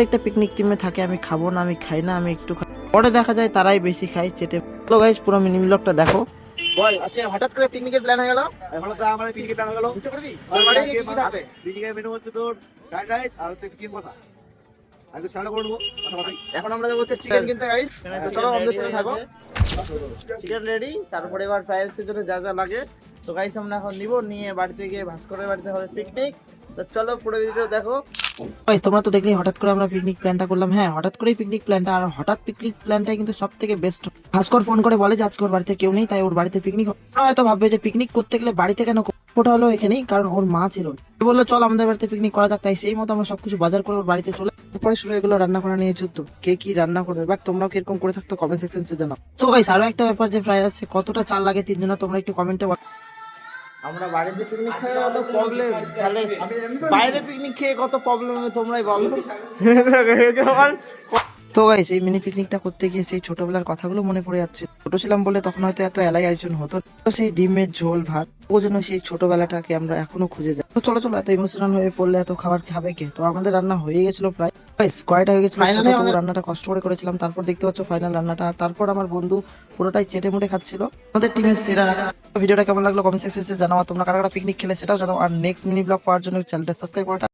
প্রত্যেকটা পিকনিক টিমে থাকে আমি খাবো না, আমি খাই না, আমি একটু খাই। পরে দেখা যায় তারাই বেশি খায় চেটে। তো গাইস পুরো মিনি ব্লগটা দেখো। বল আচ্ছা হঠাৎ করে পিকনিকের প্ল্যান হয়ে গেল। এখন তো আমার পিকনিক প্ল্যান হয়ে গেল। নিচে করবি তোর বাড়ি কি কি থাকবে? পিকনিকের মেনু হচ্ছে তোর ফ্রাইড রাইস আর হচ্ছে চিকেন কষা। আগে স্যালাড করে নেবো। এখন আমরা যাবো হচ্ছে চিকেন কিনতে গাইস। তো চলো আমাদের সাথে থাকো। চিকেন রেডি, তারপরে এবার ফ্রাইড রাইসের জন্য যা যা লাগে তো গাইস আমরা এখন নিব, নিয়ে বাড়িতে গিয়ে ভাস্করের বাড়িতে হবে পিকনিক। তো চলো পুরো ভিডিও দেখো। গাইস তোমরা তো দেখলেই হঠাৎ করে আমরা পিকনিক প্ল্যানটা করলাম। হ্যাঁ হঠাৎ করেই পিকনিক প্ল্যানটা, আর হঠাৎ পিকনিক প্ল্যানটাই কিন্তু সব থেকে বেস্ট। ভাস্কর ফোন করে বলে যে আজকে ওর বাড়িতে কেউ নেই, তাই ওর বাড়িতে পিকনিক। ওরা হয়তো ভাববে যে পিকনিক করতে গেলে বাড়িতে কেন, ওটা হলো এখানেই, কারণ ওর মা ছিল। বললো চল আমাদের বাড়িতে পিকনিক করা যাক, তাই সেই মতো আমরা সবকিছু বাজার করে ওর বাড়িতে চলে। তারপরে শুরু এগুলো রান্না করা নিয়ে যুদ্ধ, কে কি রান্না করবে। বাট তোমরাও কিরকম করে থাকতো কমেন্ট সেকশনে জানাও। তো গাইস আরো একটা ব্যাপার, যে ফ্রাইড রাইসে কতটা চাল লাগে তিনজনে তোমরা একটু কমেন্টে। আমরা বাড়িতে পিকনিক খেয়ে কত প্রবলেম, তাহলে বাইরে পিকনিক খেয়ে কত প্রবলেম তোমরাই বলো। তো গাইস এই মিনি পিকনিকটা করতে গিয়ে সেই ছোটবেলার কথাগুলো মনে পড়ে যাচ্ছে। ছোট ছিলাম বলে তখন হয়তো এত এলাই আয়োজন হতো না। তো সেই ডিমের ঝোল ভাত, ও জন্য সেই ছোটবেলাটাকে আমরা এখনো খুঁজে যাই। তো চলো চলো, এত ইমোশনাল হয়ে পড়লে এত খাবার খাবে কে। তো আমাদের রান্না হয়ে গেছিল প্রায়, কয়টা হয়ে গেছিল। ফাইনালি আমাদের রান্নাটা কষ্ট করে করেছিলাম, তারপর দেখতে পাচ্ছ ফাইনাল রান্নাটা। আর তারপর আমার বন্ধু পুরোটাই চেটে মুটে খাচ্ছিল। আমাদের টিমের সেরা। ভিডিওটা কেমন লাগলো কমেন্ট সেকশনে জানাও। তোমরা কারা কারা পিকনিক খেলে সেটাও জানাও। আর নেক্সট মিনি ব্লগ পাওয়ার জন্য চ্যানেলটা সাবস্ক্রাইব করাটা